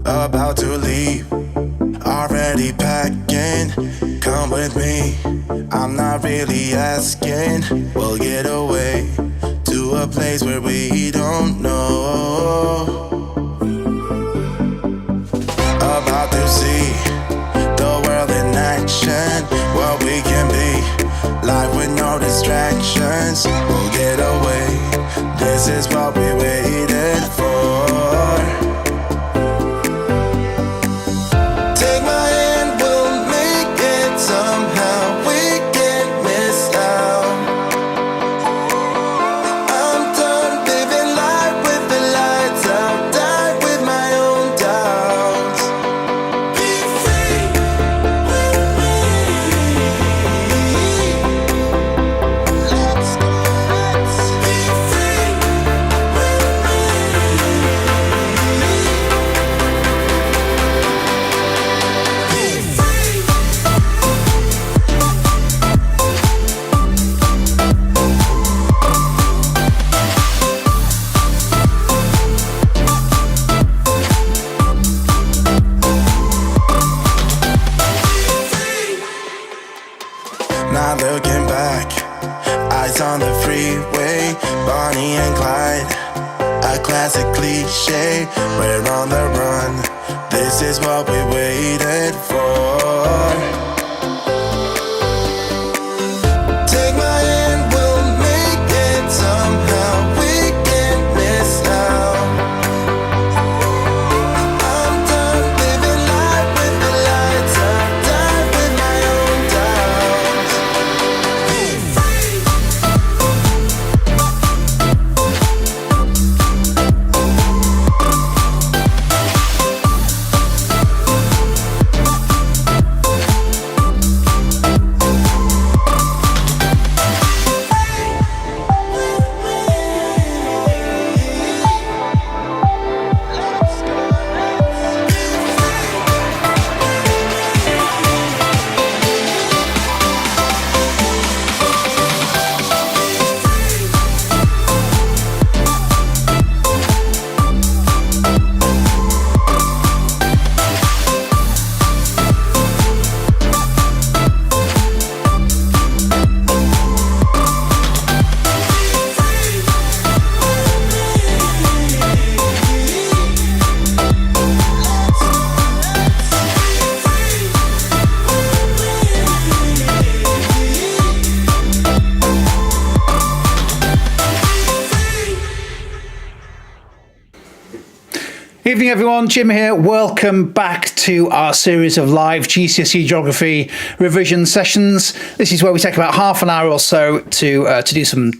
about to leave, already packing. Come with me, I'm not really asking. We'll get away to a place where we don't know. About to see the world in action, what we can be, life with no distractions. We'll get away, this is what we waited for. Take my hand, we'll make it somehow. We can't miss out. I'm done living life with the lights out, die with my own doubts. Be free with me. Let's go, let's be free with me. Be free. Not looking back, eyes on the freeway, Bonnie and Clyde, a classic cliche. We're on the run, this is what we waited for. Take my hand, we'll make it somehow. We can't miss out. I'm done living life with the lights out, die with my own doubts. Be free. Evening everyone, Jim here. Welcome back to our series of live GCSE Geography revision sessions. This is where we take about half an hour or so to do some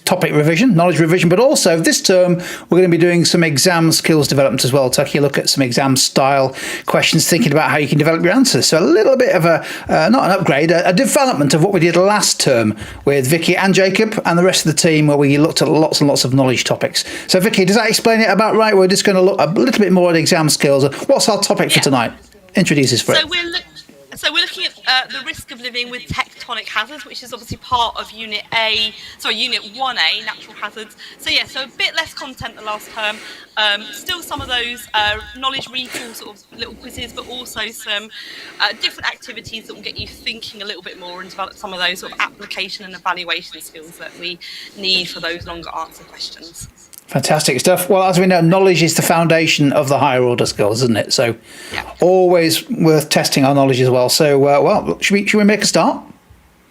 topic revision, knowledge revision, but also this term we're going to be doing some exam skills development as well, taking a look at some exam style questions, thinking about how you can develop your answers. So a little bit of a, not an upgrade, a development of what we did last term with Vicky and Jacob and the rest of the team, where we looked at lots and lots of knowledge topics. So Vicky, does that explain it about right? We're just going to look a little bit more at exam skills. What's our topic for tonight? Introduce us for it. So we're looking at the risk of living with tectonic hazards, which is obviously part of Unit 1A, natural hazards. So a bit less content than last term. Still some of those knowledge recall sort of little quizzes, but also some different activities that will get you thinking a little bit more and develop some of those sort of application and evaluation skills that we need for those longer answer questions. Fantastic stuff. Well, as we know, knowledge is the foundation of the higher order skills, isn't it? So always worth testing our knowledge as well. So, should we make a start?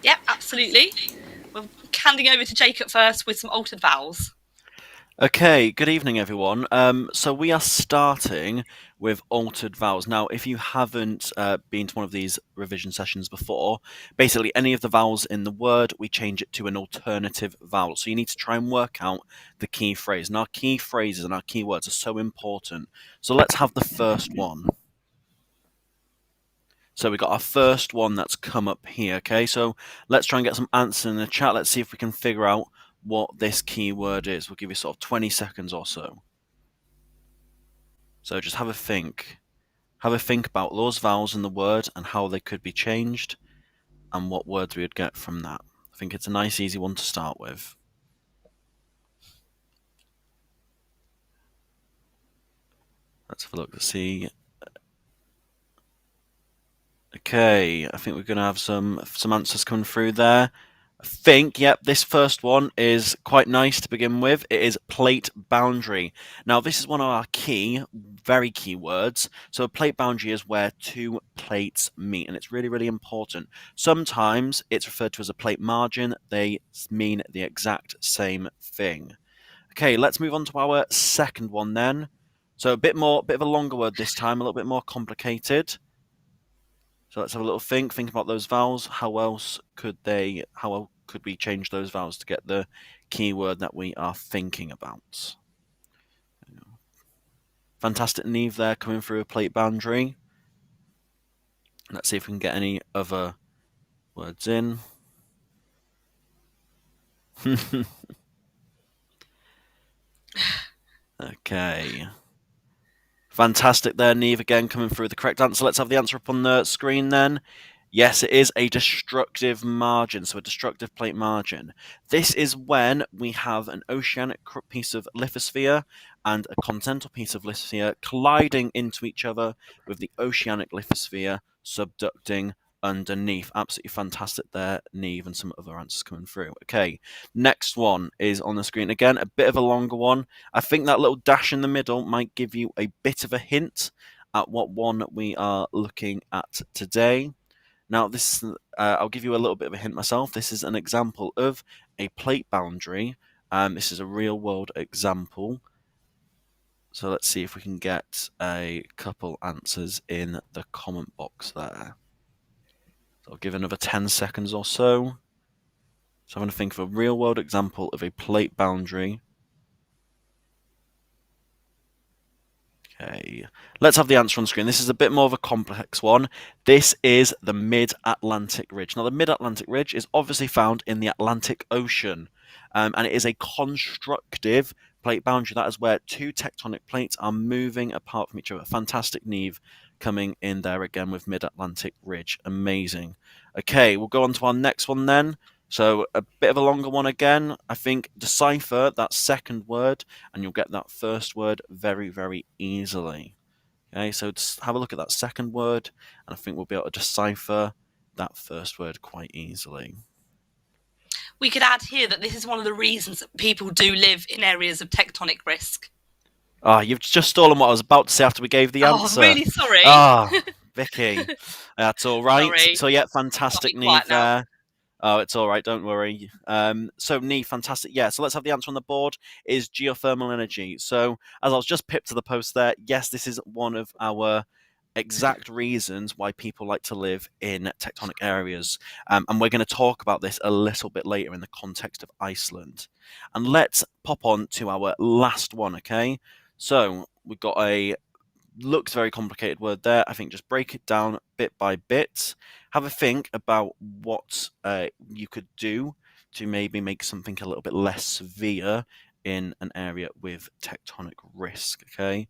Yeah, absolutely. We're handing over to Jacob first with some altered vowels. Okay, good evening everyone. So we are starting with altered vowels. Now, if you haven't been to one of these revision sessions before, basically any of the vowels in the word, we change it to an alternative vowel. So you need to try and work out the key phrase. And our key phrases and our key words are so important. So let's have the first one. So we got our first one that's come up here, okay? So let's try and get some answers in the chat. Let's see if we can figure out what this keyword is. We'll give you sort of 20 seconds or so. So just have a think. Have a think about those vowels in the word and how they could be changed and what words we would get from that. I think it's a nice, easy one to start with. Let's have a look to see Okay, I think we're going to have some answers coming through there. I think, yep, this first one is quite nice to begin with. It is plate boundary. Now, this is one of our very key words. So a plate boundary is where two plates meet, and it's really, really important. Sometimes it's referred to as a plate margin. They mean the exact same thing. Okay, let's move on to our second one then. So a bit of a longer word this time, a little bit more complicated. So let's have a little think about those vowels. How could we change those vowels to get the keyword that we are thinking about? Fantastic, Neve there coming through a plate boundary. Let's see if we can get any other words in. Okay. Fantastic there, Neve, again coming through the correct answer. Let's have the answer up on the screen then. Yes, it is a destructive margin, so a destructive plate margin. This is when we have an oceanic piece of lithosphere and a continental piece of lithosphere colliding into each other with the oceanic lithosphere subducting underneath. Absolutely fantastic there, Neve, and some other answers coming through. Okay, next one is on the screen. Again, a bit of a longer one. I think that little dash in the middle might give you a bit of a hint at what one we are looking at today. Now, this I'll give you a little bit of a hint myself. This is an example of a plate boundary. This is a real-world example. So let's see if we can get a couple answers in the comment box there. So I'll give another 10 seconds or so. So I'm going to think of a real-world example of a plate boundary. Okay, let's have the answer on screen. This is a bit more of a complex one. This is the Mid-Atlantic Ridge. Now, the Mid-Atlantic Ridge is obviously found in the Atlantic Ocean, and it is a constructive plate boundary. That is where two tectonic plates are moving apart from each other. Fantastic, Neve, coming in there again with Mid-Atlantic Ridge. Amazing. Okay, we'll go on to our next one then. So a bit of a longer one again. I think decipher that second word and you'll get that first word very, very easily. Okay, so just have a look at that second word and I think we'll be able to decipher that first word quite easily. We could add here that this is one of the reasons that people do live in areas of tectonic risk. Ah, you've just stolen what I was about to say after we gave the answer. Oh, I'm really sorry. Ah, Vicky. That's all right. Sorry. So yeah, fantastic, Neve there. Oh, it's all right. Don't worry. So, Neve, fantastic. Yeah, so let's have the answer on the board is geothermal energy. So, as I was just pipped to the post there, yes, this is one of our exact reasons why people like to live in tectonic areas. And we're going to talk about this a little bit later in the context of Iceland. And let's pop on to our last one, okay? So, we've got looks very complicated word there. I think just break it down bit by bit. Have a think about what you could do to maybe make something a little bit less severe in an area with tectonic risk, okay?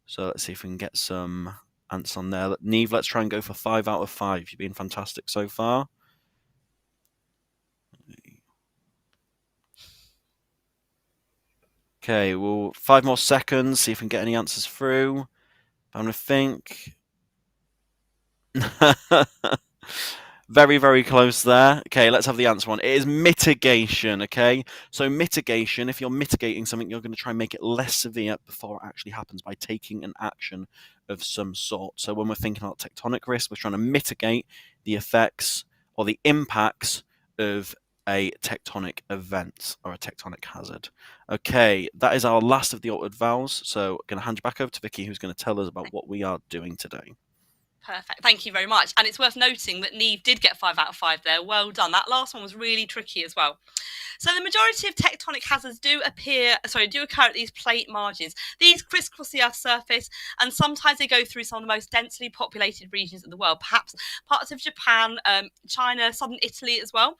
So let's see if we can get some answers on there. Neve, let's try and go for 5 out of 5. You've been fantastic so far. Okay, well, 5 more seconds, see if we can get any answers through. I'm going to think. Very, very close there. Okay, let's have the answer one. It is mitigation, okay? So mitigation, if you're mitigating something, you're going to try and make it less severe before it actually happens by taking an action of some sort. So when we're thinking about tectonic risk, we're trying to mitigate the effects or the impacts of a tectonic event or a tectonic hazard. Okay, that is our last of the altered vowels. So I'm going to hand you back over to Vicky, who's going to tell us about what we are doing today. Perfect. Thank you very much. And it's worth noting that Neve did get 5 out of 5 there. Well done. That last one was really tricky as well. So the majority of tectonic hazards do occur at these plate margins. These crisscross the Earth's surface, and sometimes they go through some of the most densely populated regions of the world, perhaps parts of Japan, China, southern Italy as well.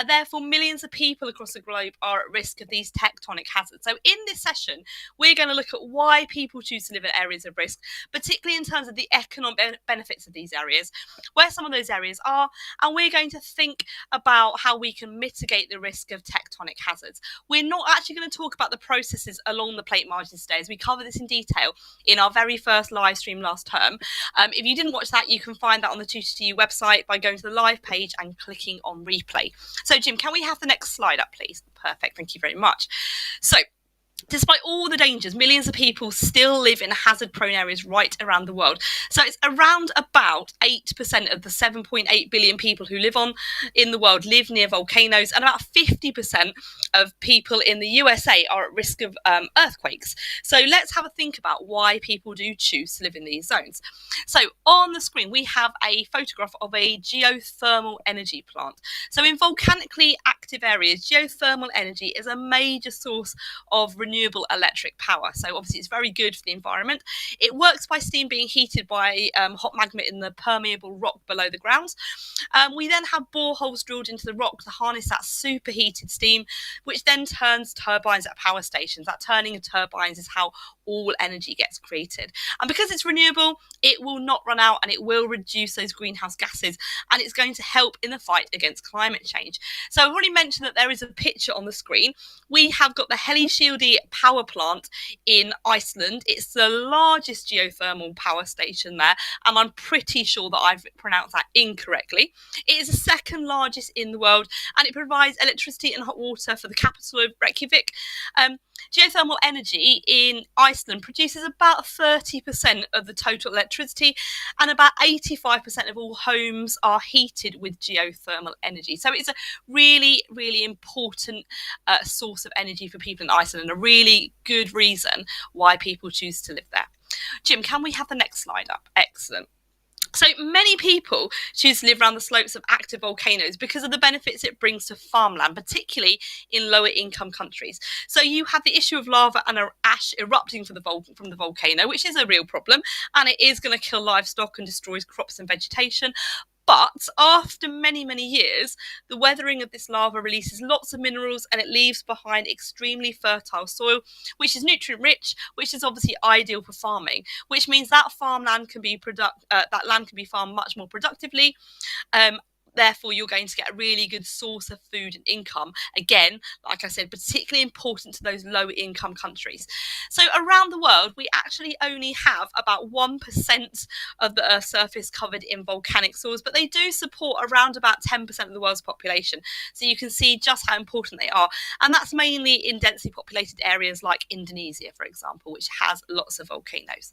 Therefore, millions of people across the globe are at risk of these tectonic hazards. So in this session, we're going to look at why people choose to live in areas of risk, particularly in terms of the economic benefits benefits of these areas, where some of those areas are, and we're going to think about how we can mitigate the risk of tectonic hazards. We're not actually going to talk about the processes along the plate margins today, as we cover this in detail in our very first live stream last term. If you didn't watch that, you can find that on the Tutor2U website by going to the live page and clicking on replay. So Jim, can we have the next slide up, please? Perfect, thank you very much. So, despite all the dangers, millions of people still live in hazard-prone areas right around the world. So it's around about 8% of the 7.8 billion people who live in the world live near volcanoes, and about 50% of people in the USA are at risk of earthquakes. So let's have a think about why people do choose to live in these zones. So on the screen, we have a photograph of a geothermal energy plant. So in volcanically active areas, geothermal energy is a major source of renewable electric power. So obviously it's very good for the environment. It works by steam being heated by hot magma in the permeable rock below the ground. We then have boreholes drilled into the rock to harness that superheated steam, which then turns turbines at power stations. That turning of turbines is how all energy gets created. And because it's renewable, it will not run out, and it will reduce those greenhouse gases, and it's going to help in the fight against climate change. So I've already mentioned that there is a picture on the screen. We have got the Hellischild power plant in Iceland. It's the largest geothermal power station there, and I'm pretty sure that I've pronounced that incorrectly. It is the second largest in the world, and it provides electricity and hot water for the capital of Reykjavik. Geothermal energy in Iceland produces about 30% of the total electricity, and about 85% of all homes are heated with geothermal energy. So it's a really, really important source of energy for people in Iceland, and a really good reason why people choose to live there. Jim, can we have the next slide up? Excellent. So many people choose to live around the slopes of active volcanoes because of the benefits it brings to farmland, particularly in lower income countries. So you have the issue of lava and ash erupting from the volcano, which is a real problem, and it is going to kill livestock and destroys crops and vegetation. But after many, many years, the weathering of this lava releases lots of minerals, and it leaves behind extremely fertile soil, which is nutrient rich, which is obviously ideal for farming, which means that farmland can be that land can be farmed much more productively. Therefore, you're going to get a really good source of food and income. Again, like I said, particularly important to those low income countries. So around the world, we actually only have about 1% of the Earth's surface covered in volcanic soils, but they do support around about 10% of the world's population. So you can see just how important they are. And that's mainly in densely populated areas like Indonesia, for example, which has lots of volcanoes.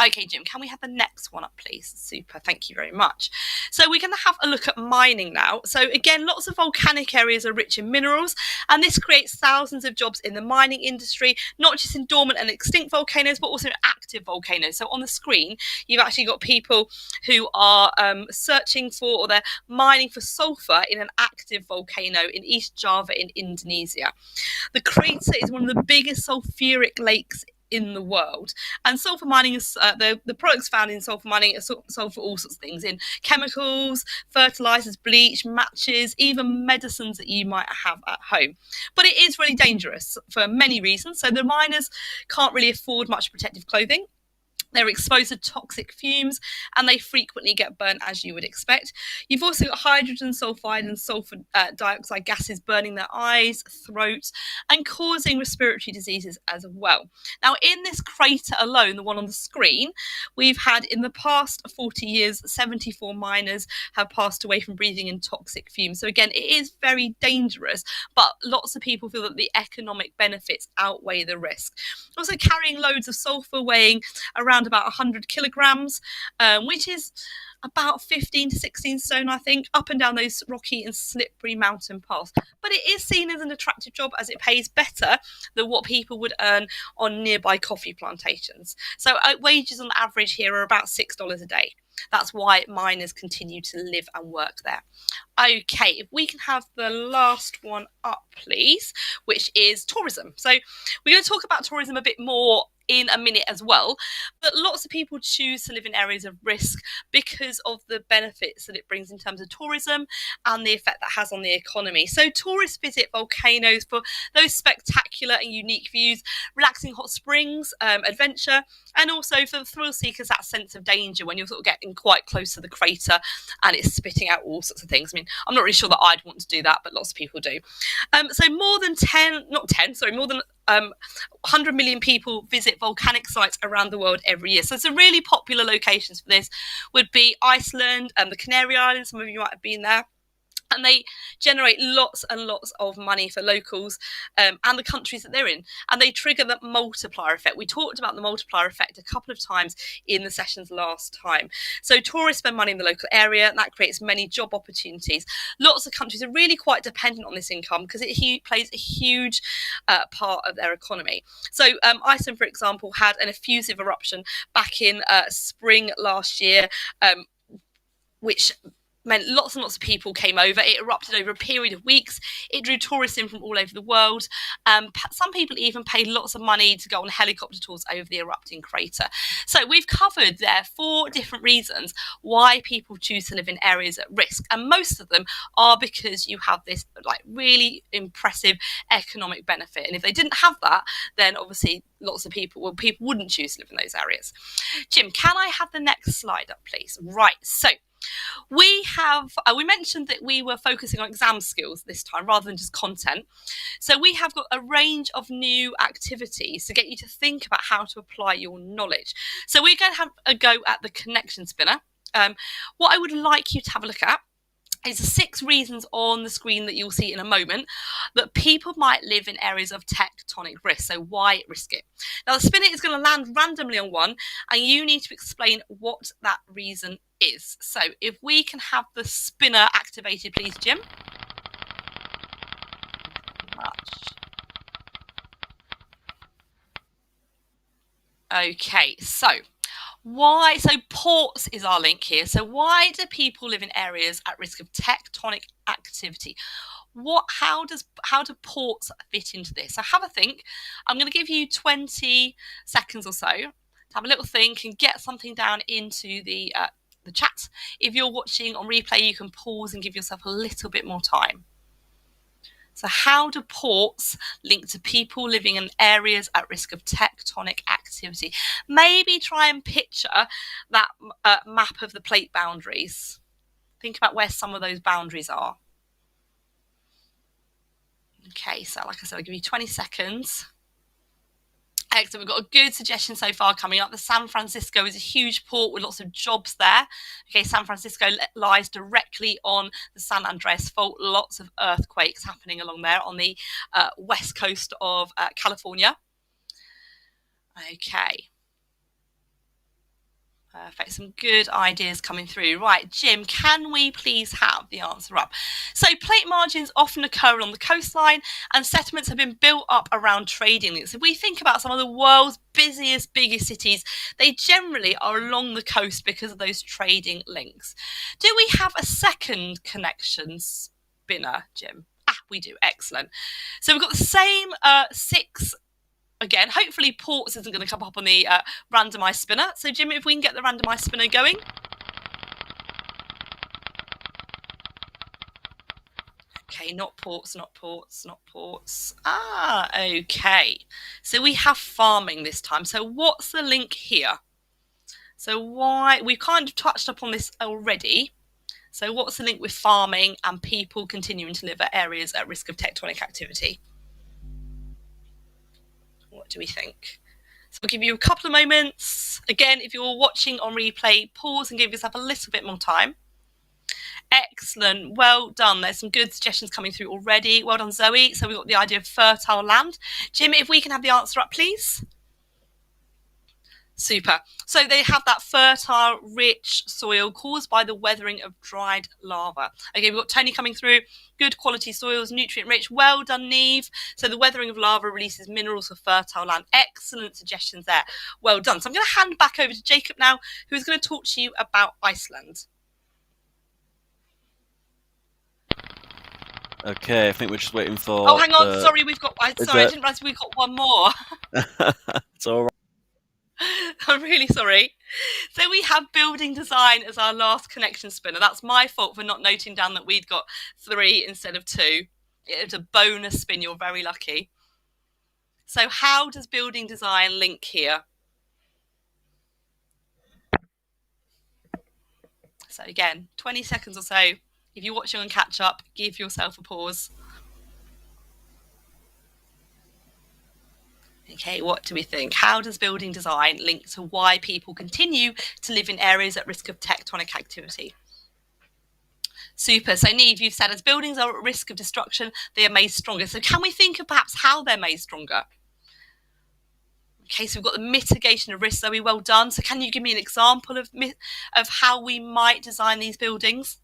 Okay, Jim, can we have the next one up, please? Super, thank you very much. So we're going to have a look at mining now. So again, lots of volcanic areas are rich in minerals, and this creates thousands of jobs in the mining industry, not just in dormant and extinct volcanoes, but also in active volcanoes. So on the screen, you've actually got people who are searching for, or they're mining for sulfur in an active volcano in East Java in Indonesia. The crater is one of the biggest sulfuric lakes in the world, and sulfur mining is the products found in sulfur mining are sold for all sorts of things, in chemicals, fertilizers, bleach, matches, even medicines that you might have at home. But it is really dangerous for many reasons. So the miners can't really afford much protective clothing. They're exposed to toxic fumes, and they frequently get burnt, as you would expect. You've also got hydrogen sulfide and sulfur dioxide gases burning their eyes, throats, and causing respiratory diseases as well. Now, in this crater alone, the one on the screen, we've had in the past 40 years, 74 miners have passed away from breathing in toxic fumes. So again, it is very dangerous, but lots of people feel that the economic benefits outweigh the risk. Also, carrying loads of sulfur, weighing around about 100 kilograms, which is about 15 to 16 stone, I think, up and down those rocky and slippery mountain paths. But it is seen as an attractive job, as it pays better than what people would earn on nearby coffee plantations. So wages on average here are about $6 a day. That's why miners continue to live and work there. Okay, if we can have the last one up, please, which is tourism. So we're going to talk about tourism a bit more in a minute as well. But lots of people choose to live in areas of risk because of the benefits that it brings in terms of tourism and the effect that has on the economy. So tourists visit volcanoes for those spectacular and unique views, relaxing hot springs, adventure, and also for the thrill seekers, that sense of danger when you're sort of getting quite close to the crater and it's spitting out all sorts of things. I mean, I'm not really sure that I'd want to do that, but lots of people do. So more than 100 million people visit volcanic sites around the world every year. So some really popular locations for this would be Iceland and the Canary Islands. Some of you might have been there. And they generate lots and lots of money for locals and the countries that they're in. And they trigger the multiplier effect. We talked about the multiplier effect a couple of times in the sessions last time. So tourists spend money in the local area, and that creates many job opportunities. Lots of countries are really quite dependent on this income because it plays a huge part of their economy. So Iceland, for example, had an effusive eruption back in spring last year, which meant lots and lots of people came over. It erupted over a period of weeks. It drew tourists in from all over the world. Some people even paid lots of money to go on helicopter tours over the erupting crater. So we've covered there 4 different reasons why people choose to live in areas at risk. And most of them are because you have this really impressive economic benefit. And if they didn't have that, then obviously lots of people wouldn't choose to live in those areas. Jim, can I have the next slide up, please? Right, so we mentioned that we were focusing on exam skills this time rather than just content. So we have got a range of new activities to get you to think about how to apply your knowledge. So we're going to have a go at the connection spinner. What I would like you to have a look at is the 6 reasons on the screen that you'll see in a moment that people might live in areas of tectonic risk. So why risk it? Now the spinner is going to land randomly on one, and you need to explain what that reason is. So if we can have the spinner activated, please, Jim. Okay, so ports is our link here. So why do people live in areas at risk of tectonic activity? How do ports fit into this? So have a think. I'm going to give you 20 seconds or so to have a little think and get something down into the chat. If you're watching on replay, you can pause and give yourself a little bit more time. So how do ports link to people living in areas at risk of tectonic activity? Maybe try and picture that map of the plate boundaries. Think about where some of those boundaries are. Okay, so like I said, I'll give you 20 seconds. Excellent, we've got a good suggestion so far coming up. The San Francisco is a huge port with lots of jobs there. Okay, San Francisco lies directly on the San Andreas Fault. Lots of earthquakes happening along there on the west coast of California. Okay. Perfect, some good ideas coming through. Right, Jim, can we please have the answer up? So plate margins often occur along the coastline, and settlements have been built up around trading links. If we think about some of the world's biggest cities, they generally are along the coast because of those trading links. Do we have a second connection spinner, Jim? We do, excellent. So we've got the same 6. Again, hopefully ports isn't going to come up on the randomised spinner. So Jim, if we can get the randomised spinner going. Okay, not ports. Okay. So we have farming this time. So what's the link here? So we've kind of touched upon this already. So what's the link with farming and people continuing to live at areas at risk of tectonic activity? What do we think? So we'll give you a couple of moments. Again, if you're watching on replay, pause and give yourself a little bit more time. Excellent, well done. There's some good suggestions coming through already. Well done, Zoe. So we've got the idea of fertile land. Jim, if we can have the answer up, please. Super. So they have that fertile, rich soil caused by the weathering of dried lava. Okay, we've got Tony coming through. Good quality soils, nutrient rich. Well done, Neve. So the weathering of lava releases minerals for fertile land. Excellent suggestions there. Well done. So I'm going to hand back over to Jacob now, who is going to talk to you about Iceland. Okay, I think we're just waiting for. Oh, hang on. Sorry, I didn't realise we've got one more. It's all right. I'm really sorry. So we have building design as our last connection spinner. That's my fault for not noting down that we'd got 3 instead of 2. It's a bonus spin. You're very lucky. So how does building design link here? So again, 20 seconds or so. If you're watching on catch up, give yourself a pause. Okay, what do we think? How does building design link to why people continue to live in areas at risk of tectonic activity? Super. So Neve, you've said as buildings are at risk of destruction, they are made stronger. So can we think of perhaps how they're made stronger? Okay, so we've got the mitigation of risk, Zoe, well done. So can you give me an example of how we might design these buildings?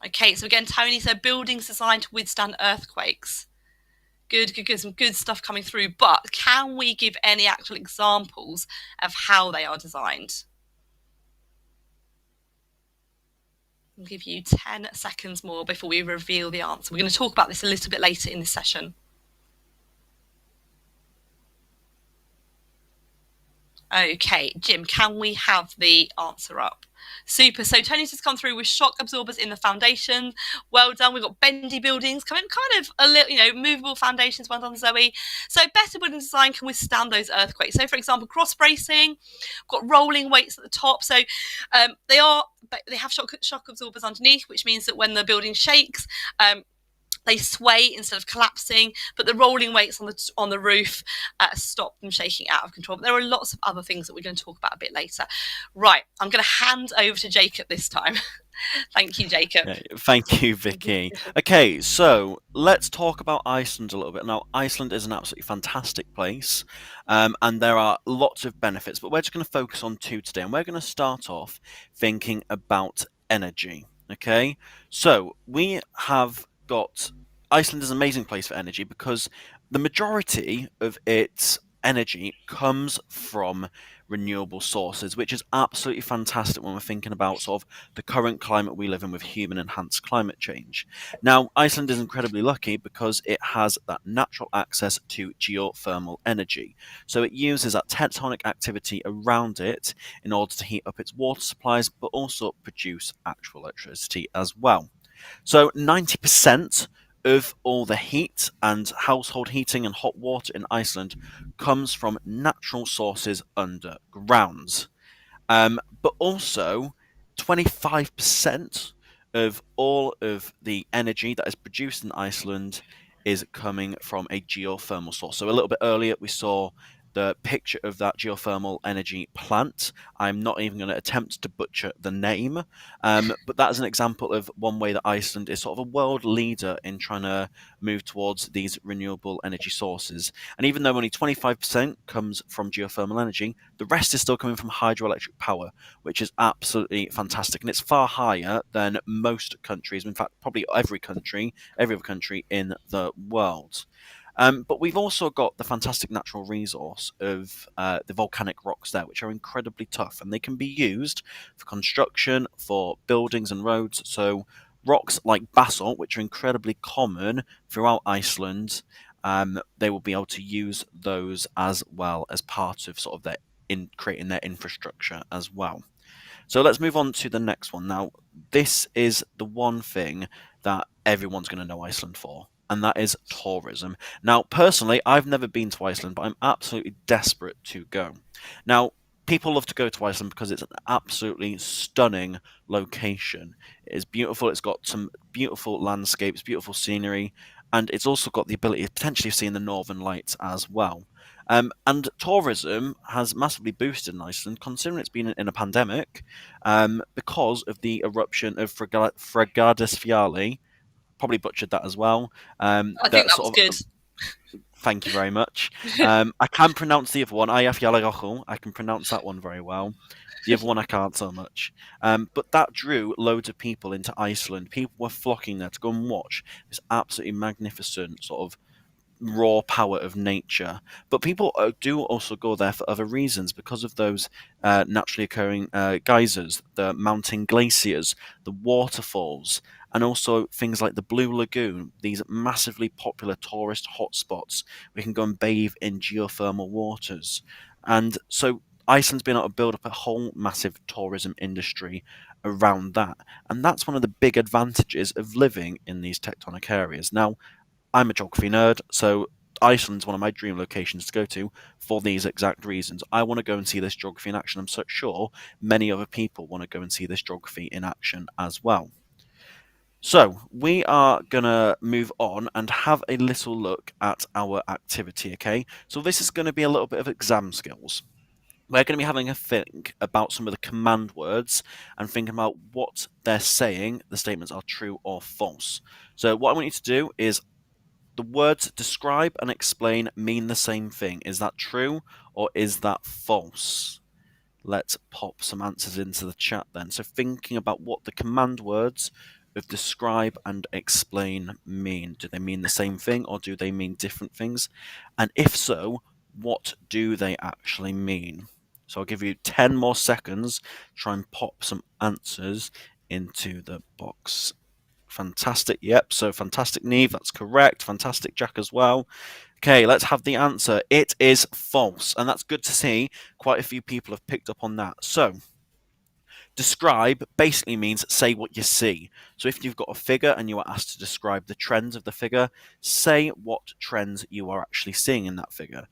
Okay, so again, Tony said buildings designed to withstand earthquakes. Good, some good stuff coming through. But can we give any actual examples of how they are designed? I'll give you 10 seconds more before we reveal the answer. We're going to talk about this a little bit later in this session. Okay, Jim, can we have the answer up? Super. So Tony's just come through with shock absorbers in the foundation. Well done. We've got bendy buildings coming, kind of a little, movable foundations. Well done, Zoe. So better building design can withstand those earthquakes. So, for example, cross bracing. Got rolling weights at the top. So they have shock absorbers underneath, which means that when the building shakes, they sway instead of collapsing, but the rolling weights on the roof stop them shaking out of control. But there are lots of other things that we're going to talk about a bit later. Right, I'm going to hand over to Jacob this time. Thank you, Jacob. Okay, thank you, Vicky. Okay, so let's talk about Iceland a little bit. Now, Iceland is an absolutely fantastic place, and there are lots of benefits, but we're just going to focus on 2 today, and we're going to start off thinking about energy. Okay, so we have got Iceland is an amazing place for energy because the majority of its energy comes from renewable sources, which is absolutely fantastic when we're thinking about sort of the current climate we live in with human enhanced climate change. Now, Iceland is incredibly lucky because it has that natural access to geothermal energy. So it uses that tectonic activity around it in order to heat up its water supplies, but also produce actual electricity as well. So 90% of all the heat and household heating and hot water in Iceland comes from natural sources underground. But also 25% of all of the energy that is produced in Iceland is coming from a geothermal source. So a little bit earlier we saw the picture of that geothermal energy plant. I'm not even going to attempt to butcher the name, but that is an example of one way that Iceland is sort of a world leader in trying to move towards these renewable energy sources. And even though only 25% comes from geothermal energy, the rest is still coming from hydroelectric power, which is absolutely fantastic. And it's far higher than most countries, in fact, probably every other country in the world. But we've also got the fantastic natural resource of the volcanic rocks there, which are incredibly tough, and they can be used for construction, for buildings and roads. So rocks like basalt, which are incredibly common throughout Iceland, they will be able to use those as well as part of sort of creating their infrastructure as well. So let's move on to the next one. Now, this is the one thing that everyone's going to know Iceland for, and that is tourism. Now, personally, I've never been to Iceland, but I'm absolutely desperate to go. Now, people love to go to Iceland because it's an absolutely stunning location. It is beautiful. It's got some beautiful landscapes, beautiful scenery, and it's also got the ability of potentially seeing the Northern Lights as well. And tourism has massively boosted in Iceland, considering it's been in a pandemic, because of the eruption of Fregadisfjali. Probably butchered that as well. I think that was good. Thank you very much. I can pronounce the other one, Eyjafjallajökull. I can pronounce that one very well. The other one I can't so much. But that drew loads of people into Iceland. People were flocking there to go and watch this absolutely magnificent sort of raw power of nature. But people do also go there for other reasons because of those naturally occurring geysers, the mountain glaciers, the waterfalls, and also things like the Blue Lagoon, these massively popular tourist hotspots. We can go and bathe in geothermal waters. And so Iceland's been able to build up a whole massive tourism industry around that. And that's one of the big advantages of living in these tectonic areas. Now, I'm a geography nerd, so Iceland's one of my dream locations to go to for these exact reasons. I want to go and see this geography in action. I'm so sure many other people want to go and see this geography in action as well. So we are going to move on and have a little look at our activity, okay? So this is going to be a little bit of exam skills. We're going to be having a think about some of the command words and thinking about what they're saying, the statements are true or false. So what I want you to do is the words describe and explain mean the same thing. Is that true or is that false? Let's pop some answers into the chat then. So thinking about what the command words of describe and explain mean. Do they mean the same thing or do they mean different things? And if so, what do they actually mean? So I'll give you 10 more seconds, try and pop some answers into the box. Fantastic, yep, so fantastic Neve, that's correct. Fantastic Jack as well. Okay, let's have the answer. It is false, and that's good to see. Quite a few people have picked up on that. So, describe basically means say what you see. So if you've got a figure and you are asked to describe the trends of the figure, say what trends you are actually seeing in that figure.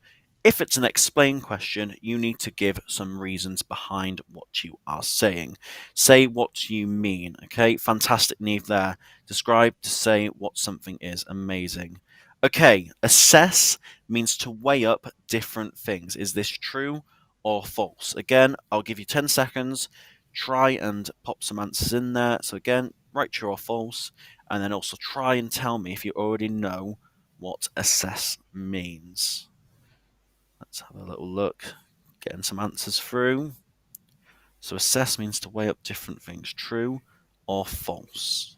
If it's an explain question, you need to give some reasons behind what you are saying. Say what you mean, okay? Fantastic, Neve, there. Describe to say what something is. Amazing. Okay, assess means to weigh up different things. Is this true or false? Again, I'll give you 10 seconds. Try and pop some answers in there. So again, write true or false, and then also try and tell me if you already know what assess means. Let's have a little look, getting some answers through. So assess means to weigh up different things, true or false.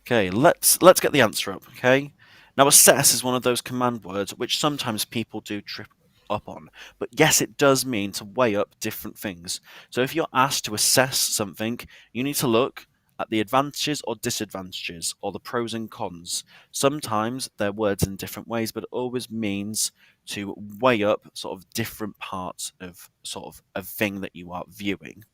Okay, let's get the answer up, okay? Now assess is one of those command words which sometimes people do trip up on. But yes, it does mean to weigh up different things. So if you're asked to assess something, you need to look at the advantages or disadvantages or the pros and cons. Sometimes they're words in different ways, but it always means to weigh up sort of different parts of sort of a thing that you are viewing.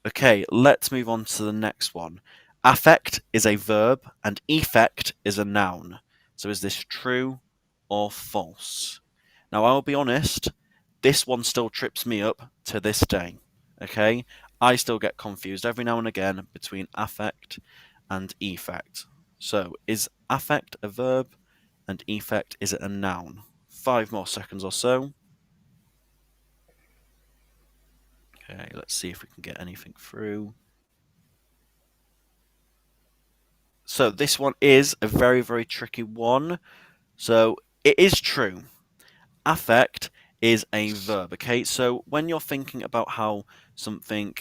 Okay, let's move on to the next one. Affect is a verb and effect is a noun. So is this true or false? Now, I'll be honest, this one still trips me up to this day. Okay, I still get confused every now and again between affect and effect. So, is affect a verb and effect is it a noun? 5 more seconds or so. Okay, let's see if we can get anything through. So this one is a very, very tricky one. So it is true. Affect is a verb, okay? So when you're thinking about how something,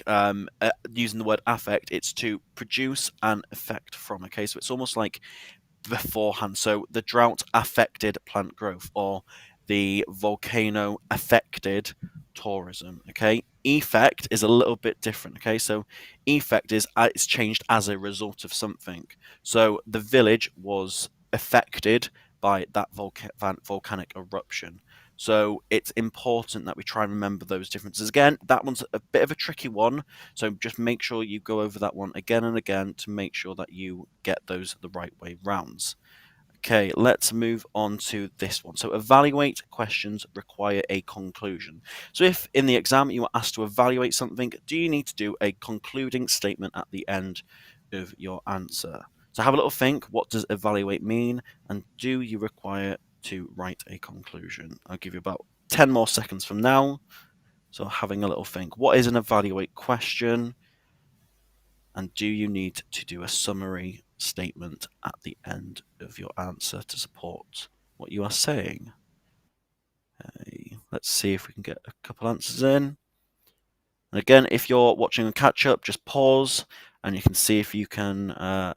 using the word affect, it's to produce an effect from, okay? So it's almost like beforehand. So the drought affected plant growth, or the volcano affected tourism, okay? Effect is a little bit different, okay? So effect is it's changed as a result of something. So the village was affected by that volcanic eruption. So it's important that we try and remember those differences. Again, that one's a bit of a tricky one, so just make sure you go over that one again and again to make sure that you get those the right way rounds. Okay, let's move on to this one. So evaluate questions require a conclusion. So if in the exam you are asked to evaluate something, do you need to do a concluding statement at the end of your answer? So have a little think, what does evaluate mean? And do you require to write a conclusion? I'll give you about 10 more seconds from now. So having a little think, what is an evaluate question? And do you need to do a summary statement at the end of your answer to support what you are saying? Okay, let's see if we can get a couple answers in. And again, if you're watching a catch up, just pause and you can see if you can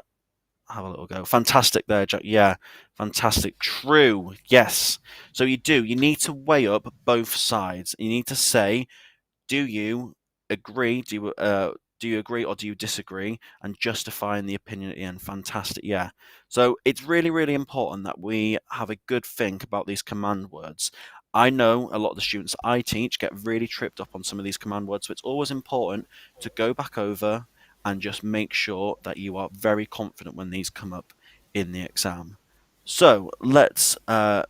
have a little go. Fantastic there, Jack. Yeah, fantastic. True. Yes. So you need to weigh up both sides. You need to say, do you agree? Do you agree or do you disagree? And justifying the opinion at the end. Fantastic. Yeah. So it's really, really important that we have a good think about these command words. I know a lot of the students I teach get really tripped up on some of these command words, so it's always important to go back over and just make sure that you are very confident when these come up in the exam. So let's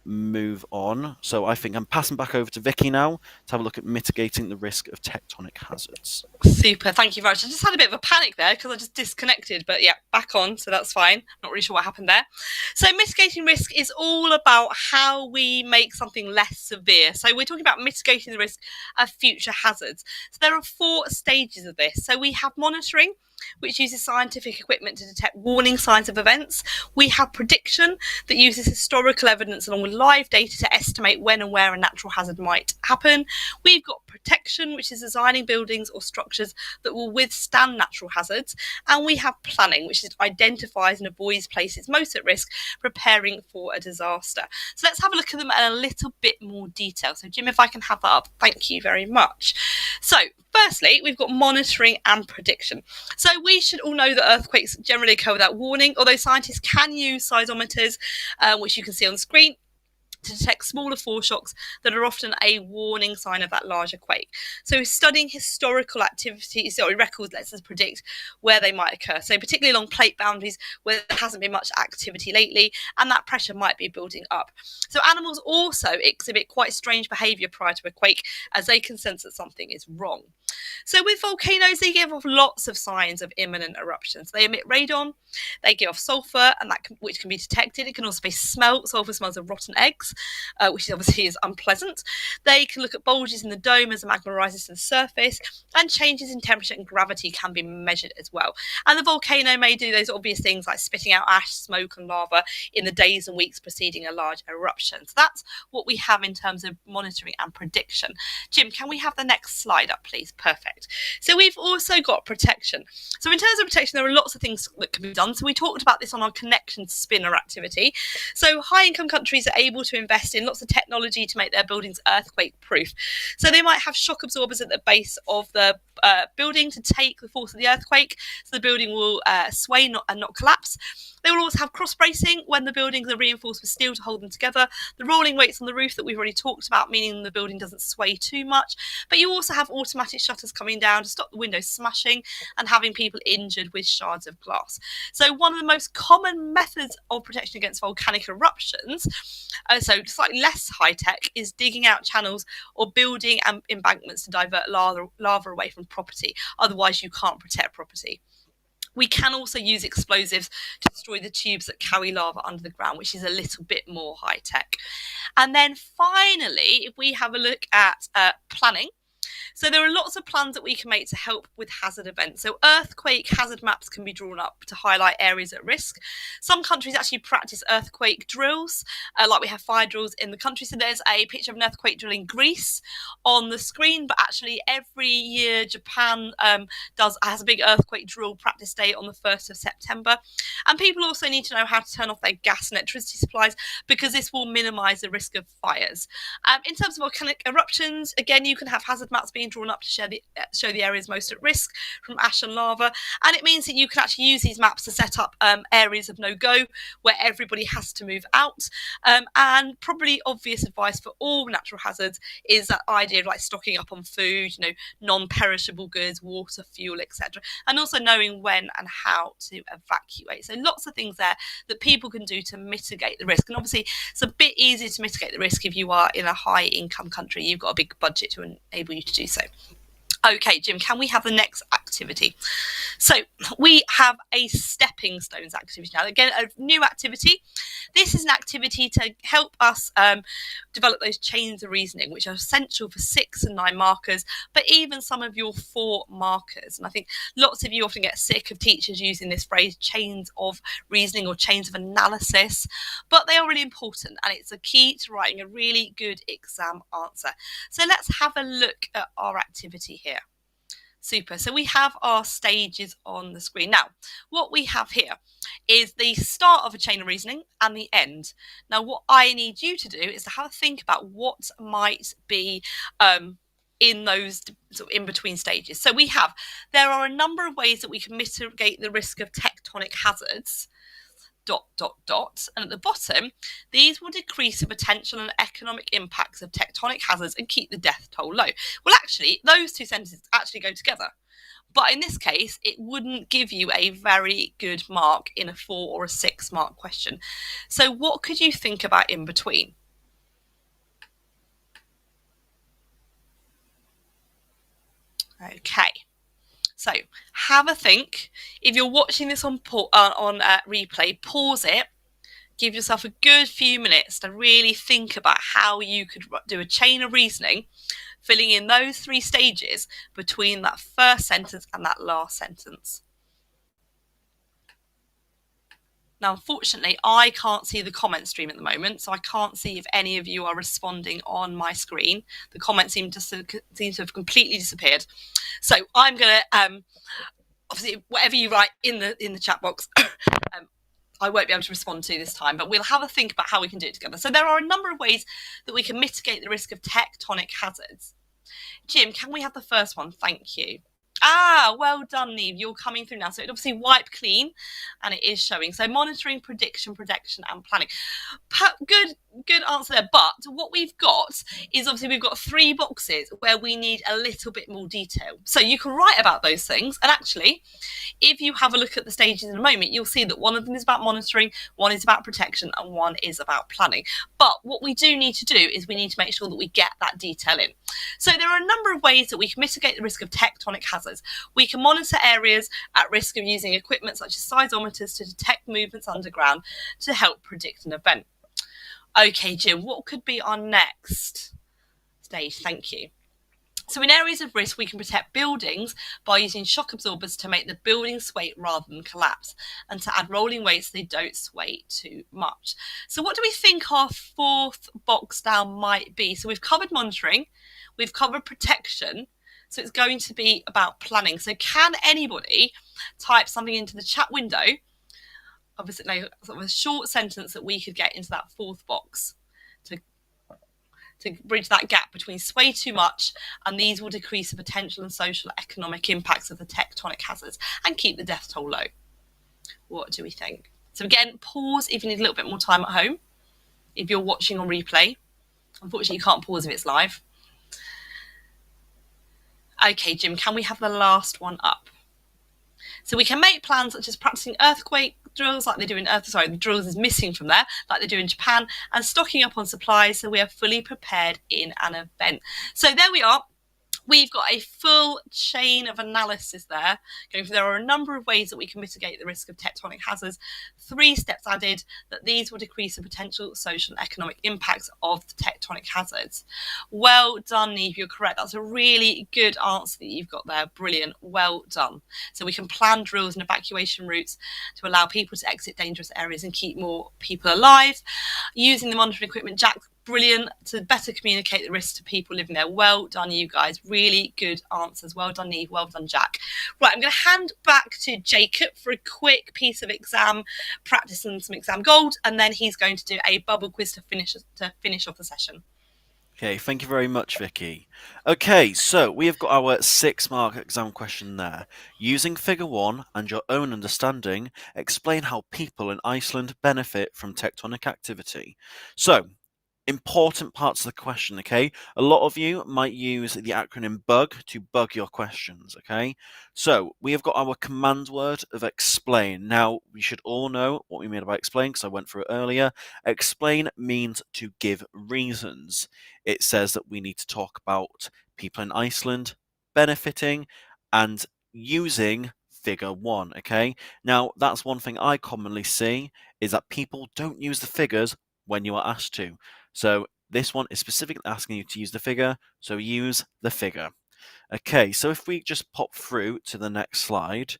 move on. So I think I'm passing back over to Vicky now to have a look at mitigating the risk of tectonic hazards. Super, thank you very much. I just had a bit of a panic there because I just disconnected, but yeah, back on, so that's fine. Not really sure what happened there. So mitigating risk is all about how we make something less severe. So we're talking about mitigating the risk of future hazards. So there are 4 stages of this. So we have monitoring, which uses scientific equipment to detect warning signs of events. We have prediction, that uses historical evidence along with live data to estimate when and where a natural hazard might happen. We've got protection, which is designing buildings or structures that will withstand natural hazards. And we have planning, which identifies and avoids places most at risk, preparing for a disaster. So let's have a look at them in a little bit more detail. So Jim, if I can have that up, thank you very much. So firstly, we've got monitoring and prediction. So we should all know that earthquakes generally occur without warning, although scientists can use seismometers, which you can see on the screen, to detect smaller foreshocks that are often a warning sign of that larger quake. So studying historical records lets us predict where they might occur. So particularly along plate boundaries where there hasn't been much activity lately and that pressure might be building up. So animals also exhibit quite strange behaviour prior to a quake as they can sense that something is wrong. So with volcanoes, they give off lots of signs of imminent eruptions. They emit radon, they give off sulfur, and which can be detected. It can also be smelt. Sulfur smells of rotten eggs, which obviously is unpleasant. They can look at bulges in the dome as the magma rises to the surface, and changes in temperature and gravity can be measured as well. And the volcano may do those obvious things like spitting out ash, smoke, and lava in the days and weeks preceding a large eruption. So that's what we have in terms of monitoring and prediction. Jim, can we have the next slide up, please? Perfect. So we've also got protection. So in terms of protection, there are lots of things that can be done. So we talked about this on our connection spinner activity. So high income countries are able to invest in lots of technology to make their buildings earthquake proof. So they might have shock absorbers at the base of the building to take the force of the earthquake, so the building will sway and not collapse. They will also have cross bracing when the buildings are reinforced with steel to hold them together. The rolling weights on the roof that we've already talked about, meaning the building doesn't sway too much. But you also have automatic shutters coming down to stop the windows smashing and having people injured with shards of glass. So one of the most common methods of protection against volcanic eruptions, so slightly less high tech, is digging out channels or building embankments to divert lava away from property. Otherwise, you can't protect property. We can also use explosives to destroy the tubes that carry lava under the ground, which is a little bit more high tech. And then finally, if we have a look at planning, so there are lots of plans that we can make to help with hazard events. So earthquake hazard maps can be drawn up to highlight areas at risk. Some countries actually practice earthquake drills, like we have fire drills in the country. So there's a picture of an earthquake drill in Greece on the screen, but actually every year Japan has a big earthquake drill practice day on the 1st of September. And people also need to know how to turn off their gas and electricity supplies because this will minimise the risk of fires. In terms of volcanic eruptions, again, you can have hazard maps being drawn up to show the areas most at risk from ash and lava, and it means that you can actually use these maps to set up areas of no-go where everybody has to move out. And probably obvious advice for all natural hazards is that idea of like stocking up on food, non-perishable goods, water, fuel, etc., and also knowing when and how to evacuate. So lots of things there that people can do to mitigate the risk. And obviously it's a bit easier to mitigate the risk if you are in a high income country. You've got a big budget to enable you to do so. Okay, Jim, can we have the next activity? So we have a stepping stones activity now. Again, a new activity. This is an activity to help us develop those chains of reasoning, which are essential for 6 and 9 markers, but even some of your 4 markers. And I think lots of you often get sick of teachers using this phrase, chains of reasoning or chains of analysis, but they are really important and it's a key to writing a really good exam answer. So let's have a look at our activity here. Super. So we have our stages on the screen. Now, what we have here is the start of a chain of reasoning and the end. Now, what I need you to do is to have a think about what might be in those sort of in between stages. So there are a number of ways that we can mitigate the risk of tectonic hazards. ... And at the bottom, these will decrease the potential and economic impacts of tectonic hazards and keep the death toll low. Well, actually, those two sentences actually go together. But in this case, it wouldn't give you a very good mark in a 4 or a 6 mark question. So what could you think about in between? Okay. So have a think. If you're watching this on replay, pause it. Give yourself a good few minutes to really think about how you could do a chain of reasoning, filling in those 3 stages between that first sentence and that last sentence. Now, unfortunately, I can't see the comment stream at the moment, so I can't see if any of you are responding on my screen. The comments seem to have completely disappeared. So I'm going to, obviously, whatever you write in the chat box, I won't be able to respond to this time, but we'll have a think about how we can do it together. So there are a number of ways that we can mitigate the risk of tectonic hazards. Jim, can we have the first one? Thank you. Well done, Neve. You're coming through now. So it obviously wipe clean, and it is showing. So monitoring, prediction, protection, and planning. Good answer there. But what we've got is obviously we've got 3 boxes where we need a little bit more detail. So you can write about those things. And actually, if you have a look at the stages in a moment, you'll see that one of them is about monitoring, one is about protection, and one is about planning. But what we do need to do is we need to make sure that we get that detail in. So there are a number of ways that we can mitigate the risk of tectonic hazards. We can monitor areas at risk of using equipment such as seismometers to detect movements underground to help predict an event. Okay, Jim, what could be our next stage? Thank you. So in areas of risk, we can protect buildings by using shock absorbers to make the building sway rather than collapse, and to add rolling weights so they don't sway too much. So what do we think our 4th box down might be? So we've covered monitoring, we've covered protection, so it's going to be about planning. So can anybody type something into the chat window, obviously sort of a short sentence that we could get into that 4th box to bridge that gap between sway too much and these will decrease the potential and social economic impacts of the tectonic hazards and keep the death toll low. What do we think? So again, pause if you need a little bit more time at home. If you're watching on replay, unfortunately you can't pause if it's live. Okay, Jim, can we have the last one up? So we can make plans such as practicing earthquake drills like they do in the drills is missing from there, like they do in Japan, and stocking up on supplies so we are fully prepared in an event. So there we are. We've got a full chain of analysis there. There are a number of ways that we can mitigate the risk of tectonic hazards. 3 steps added that these will decrease the potential social and economic impacts of the tectonic hazards. Well done, Neve, you're correct. That's a really good answer that you've got there. Brilliant. Well done. So we can plan drills and evacuation routes to allow people to exit dangerous areas and keep more people alive. Using the monitoring equipment, Jack, brilliant, to better communicate the risks to people living there. Well done, you guys. Really good answers. Well done, Neve. Well done, Jack. Right, I'm going to hand back to Jacob for a quick piece of exam practice and some exam gold, and then he's going to do a bubble quiz to finish off the session. Okay, thank you very much, Vicky. Okay, so we have got our 6-mark exam question there. Using figure 1 and your own understanding, explain how people in Iceland benefit from tectonic activity. So, important parts of the question, okay? A lot of you might use the acronym BUG to bug your questions, okay? So we have got our command word of explain. Now, we should all know what we mean by explain because I went through it earlier. Explain means to give reasons. It says that we need to talk about people in Iceland benefiting and using figure 1, okay? Now, that's one thing I commonly see is that people don't use the figures when you are asked to. So this one is specifically asking you to use the figure, so use the figure. Okay, so if we just pop through to the next slide,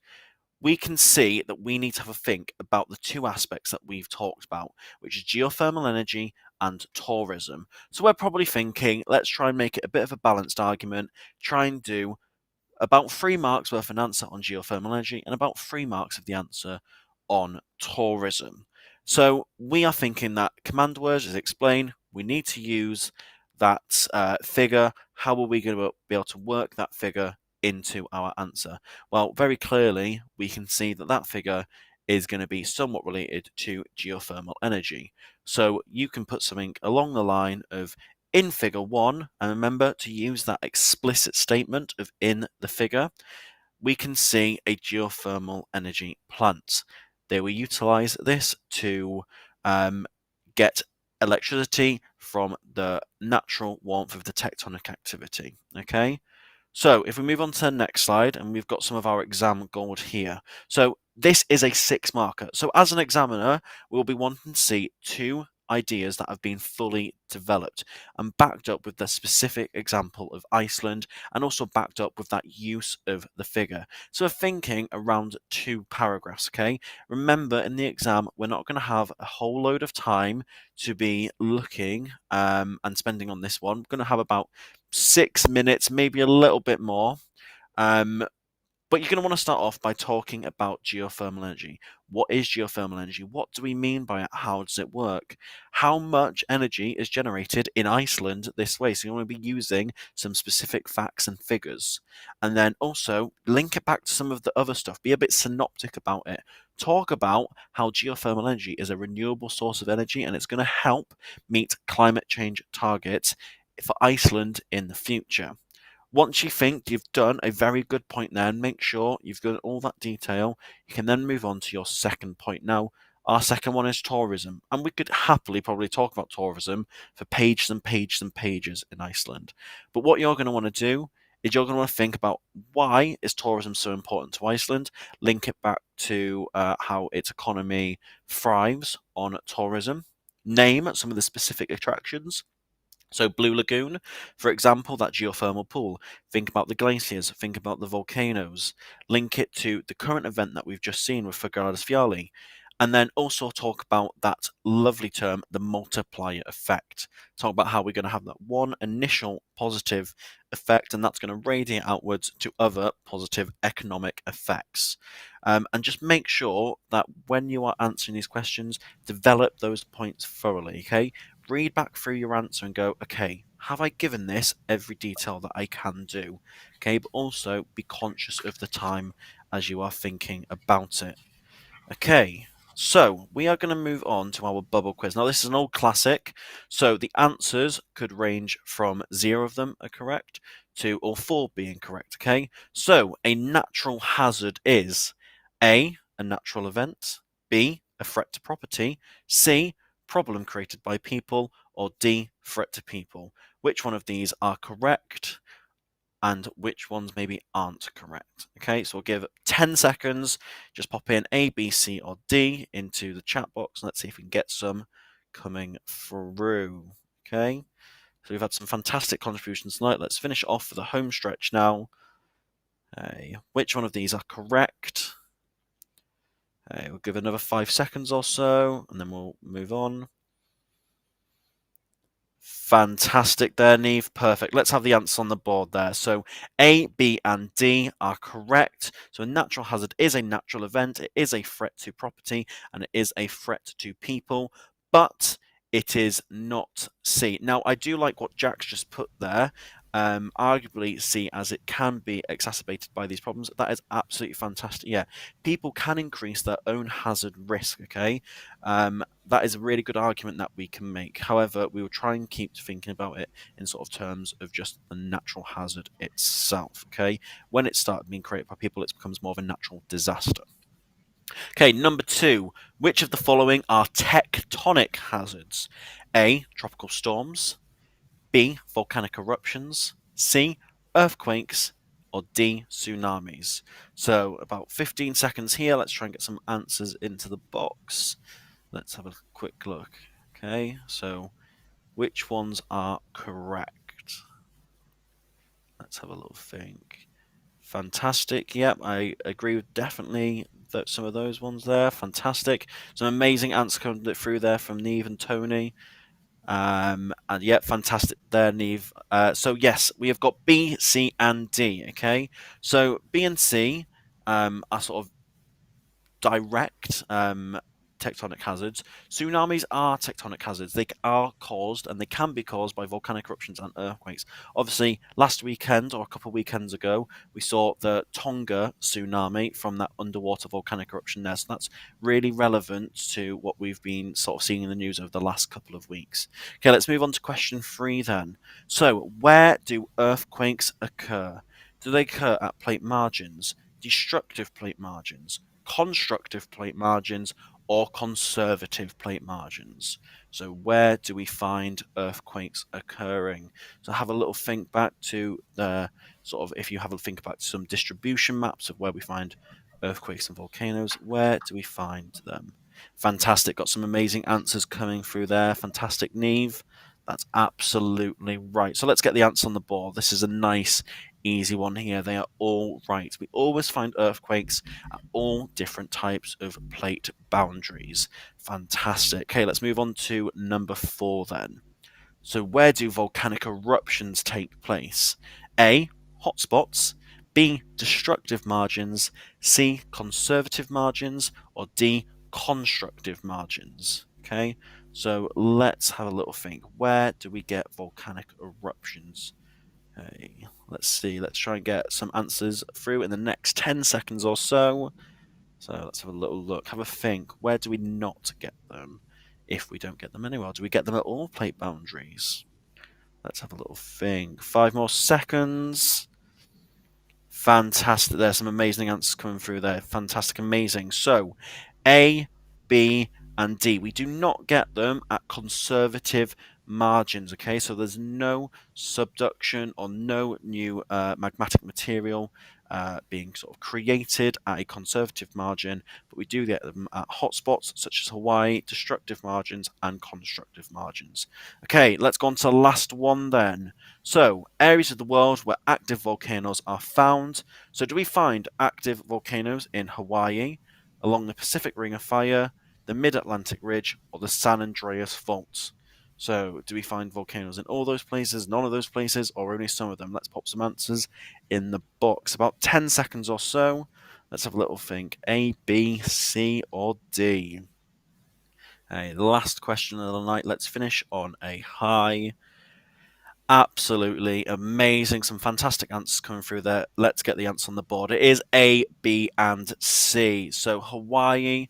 we can see that we need to have a think about the 2 aspects that we've talked about, which is geothermal energy and tourism. So we're probably thinking, let's try and make it a bit of a balanced argument, try and do about 3 marks worth an answer on geothermal energy, and about 3 marks of the answer on tourism. So we are thinking that command words is explain. We need to use that figure. How are we going to be able to work that figure into our answer? Well, very clearly, we can see that that figure is going to be somewhat related to geothermal energy. So you can put something along the line of in figure 1, and remember to use that explicit statement of in the figure, we can see a geothermal energy plant. They will utilize this to get electricity from the natural warmth of the tectonic activity. Okay, so if we move on to the next slide, and we've got some of our exam gold here. So this is a 6 marker. So as an examiner, we'll be wanting to see 2 ideas that have been fully developed and backed up with the specific example of Iceland, and also backed up with that use of the figure. So we're thinking around 2 paragraphs, okay? Remember, in the exam, we're not going to have a whole load of time to be looking and spending on this one. We're going to have about 6 minutes, maybe a little bit more. But you're going to want to start off by talking about geothermal energy. What is geothermal energy? What do we mean by it? How does it work? How much energy is generated in Iceland this way? So you want to be using some specific facts and figures. And then also link it back to some of the other stuff. Be a bit synoptic about it. Talk about how geothermal energy is a renewable source of energy, and it's going to help meet climate change targets for Iceland in the future. Once you think you've done a very good point there, and make sure you've got all that detail, you can then move on to your second point. Now, our second one is tourism, and we could happily probably talk about tourism for pages and pages and pages in Iceland. But what you're going to want to do is you're going to want to think about why is tourism so important to Iceland, link it back to how its economy thrives on tourism, name some of the specific attractions. So Blue Lagoon, for example, that geothermal pool. Think about the glaciers, think about the volcanoes, link it to the current event that we've just seen with Fogaras Fiali, and then also talk about that lovely term, the multiplier effect. Talk about how we're going to have that one initial positive effect, and that's going to radiate outwards to other positive economic effects. And just make sure that when you are answering these questions, develop those points thoroughly, okay? Read back through your answer and go, okay, have I given this every detail that I can do? Okay, but also be conscious of the time as you are thinking about it. Okay, so we are going to move on to our bubble quiz. Now, this is an old classic, so the answers could range from 0 of them are correct to all 4 being correct, okay? So, a natural hazard is A, a natural event, B, a threat to property, C, problem created by people, or D, threat to people. Which one of these are correct? And which ones maybe aren't correct. Okay, so we'll give 10 seconds. Just pop in A, B, C, or D into the chat box. Let's see if we can get some coming through. Okay, so we've had some fantastic contributions tonight. Let's finish off for the home stretch now. Which one of these are correct? We'll give another 5 seconds or so, and then we'll move on. Fantastic there, Neve. Perfect. Let's have the answers on the board there. So A, B, and D are correct. So a natural hazard is a natural event. It is a threat to property, and it is a threat to people. But it is not C. Now, I do like what Jack's just put there. Arguably C, as it can be exacerbated by these problems. That is absolutely fantastic. Yeah, people can increase their own hazard risk, okay? That is a really good argument that we can make. However, we will try and keep thinking about it in sort of terms of just the natural hazard itself, okay? When it started being created by people, it becomes more of a natural disaster. Okay, number 2. Which of the following are tectonic hazards? A, tropical storms, B, volcanic eruptions, C, earthquakes, or D, tsunamis. So about 15 seconds here. Let's try and get some answers into the box. Let's have a quick look. Okay, so which ones are correct? Let's have a little think. Fantastic. Yep, I agree with definitely that some of those ones there. Fantastic. Some amazing answers coming through there from Neve and Tony. And yeah, fantastic there, Neve. So yes, we have got B, C, and D. Okay, so B and C are sort of direct tectonic hazards. Tsunamis are tectonic hazards. They are caused, and they can be caused by volcanic eruptions and earthquakes. Obviously, last weekend or a couple of weekends ago, we saw the Tonga tsunami from that underwater volcanic eruption there. So that's really relevant to what we've been sort of seeing in the news over the last couple of weeks. Okay, let's move on to question 3 then. So, where do earthquakes occur? Do they occur at plate margins, destructive plate margins, constructive plate margins, or conservative plate margins? So where do we find earthquakes occurring? So have a little think back to the sort of, if you have a think back to some distribution maps of where we find earthquakes and volcanoes, where do we find them? Fantastic, got some amazing answers coming through there. Fantastic, Neve. That's absolutely right. So let's get the answer on the board. This is a nice, easy one here. They are all right. We always find earthquakes at all different types of plate boundaries. Fantastic. Okay, let's move on to number 4 then. So where do volcanic eruptions take place? A, hotspots, B, destructive margins, C, conservative margins, or D, constructive margins. Okay, so let's have a little think. Where do we get volcanic eruptions? Okay, let's see. Let's try and get some answers through in the next 10 seconds or so. So let's have a little look. Have a think. Where do we not get them? If we don't get them anywhere, do we get them at all plate boundaries? Let's have a little think. 5 more seconds. Fantastic. There's some amazing answers coming through there. Fantastic, amazing. So, A, B, and D. We do not get them at conservative margins, okay? So there's no subduction or no new magmatic material being sort of created at a conservative margin, but we do get them at hotspots such as Hawaii, destructive margins, and constructive margins. Okay, let's go on to the last one then. So, areas of the world where active volcanoes are found. So do we find active volcanoes in Hawaii, along the Pacific Ring of Fire, the Mid-Atlantic Ridge, or the San Andreas Fault? So do we find volcanoes in all those places, none of those places, or only some of them? Let's pop some answers in the box. About 10 seconds or so. Let's have a little think. A, B, C, or D? Okay, the last question of the night. Let's finish on a high. Absolutely amazing. Some fantastic answers coming through there. Let's get the answer on the board. It is A, B, and C. So Hawaii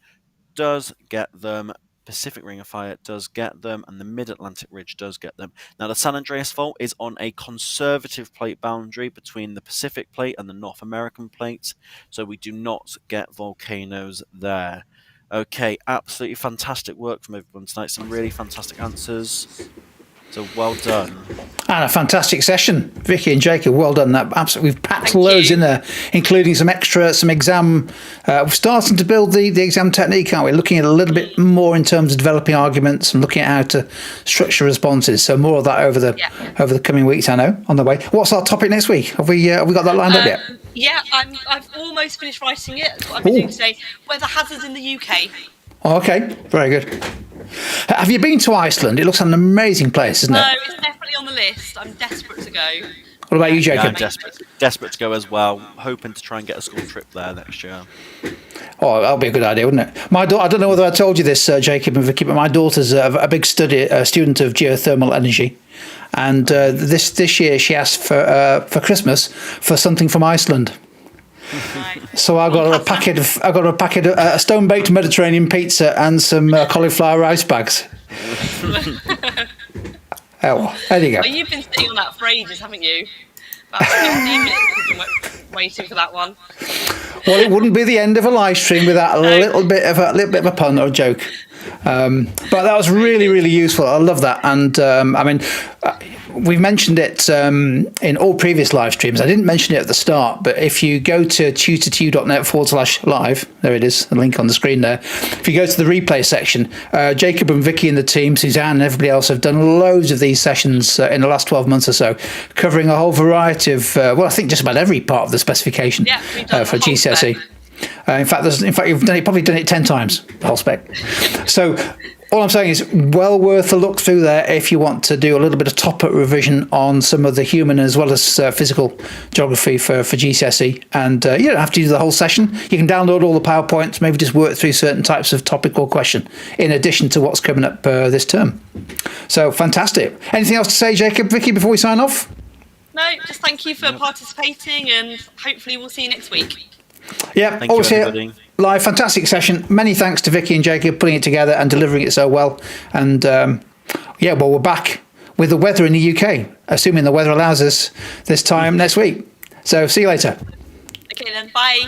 does get them. Pacific Ring of Fire does get them, and the Mid-Atlantic Ridge does get them. Now, the San Andreas Fault is on a conservative plate boundary between the Pacific Plate and the North American Plate, so we do not get volcanoes there. Okay, absolutely fantastic work from everyone tonight. Some really fantastic answers. So well done. And a fantastic session, Vicky and Jacob. Well done. That absolutely, we've packed loads in there, including some exam. We're starting to build the exam technique, aren't we? Looking at a little bit more in terms of developing arguments and looking at how to structure responses. So more of that over the coming weeks. I know on the way. What's our topic next week? Have we got that lined up yet? Yeah, I've almost finished writing it. That's what I've been doing today. Weather hazards in the UK. Oh, okay, very good. Have you been to Iceland? It looks like an amazing place, isn't it? No, it's definitely on the list. I'm desperate to go. What about you, Jacob? Yeah, I'm desperate to go as well. Hoping to try and get a school trip there next year. Oh, that'll be a good idea, wouldn't it? I don't know whether I told you this, Jacob and Vicky, but my daughter's a big student of geothermal energy, and this year she asked for Christmas for something from Iceland. Right. So I got her a packet of a stone baked Mediterranean pizza and some cauliflower rice bags. Oh, there you go. Well, you've been sitting on that for ages, haven't you? About 15 minutes you've been waiting for that one. Well, it wouldn't be the end of a live stream without a little bit of a pun or a joke. But that was really, really useful. I love that. And we've mentioned it in all previous live streams. I didn't mention it at the start, but if you go to tutortu.net/live, there it is, the link on the screen there. If you go to the replay section, Jacob and Vicky and the team, Suzanne and everybody else have done loads of these sessions in the last 12 months or so, covering a whole variety of, I think just about every part of the specification for GCSE. In fact, you've probably done it 10 times, the whole spec. So all I'm saying is well worth a look through there if you want to do a little bit of top-up revision on some of the human as well as physical geography for GCSE. And you don't have to do the whole session. You can download all the PowerPoints, maybe just work through certain types of topic or question in addition to what's coming up this term. So fantastic. Anything else to say, Jacob, Vicky, before we sign off? No, just thank you for participating, and hopefully we'll see you next week. Yeah, Thank always you, here. everybody. Live, fantastic session. Many thanks to Vicky and Jacob putting it together and delivering it so well. And well, we're back with the weather in the UK, assuming the weather allows us this time next week. So see you later. Okay then, bye.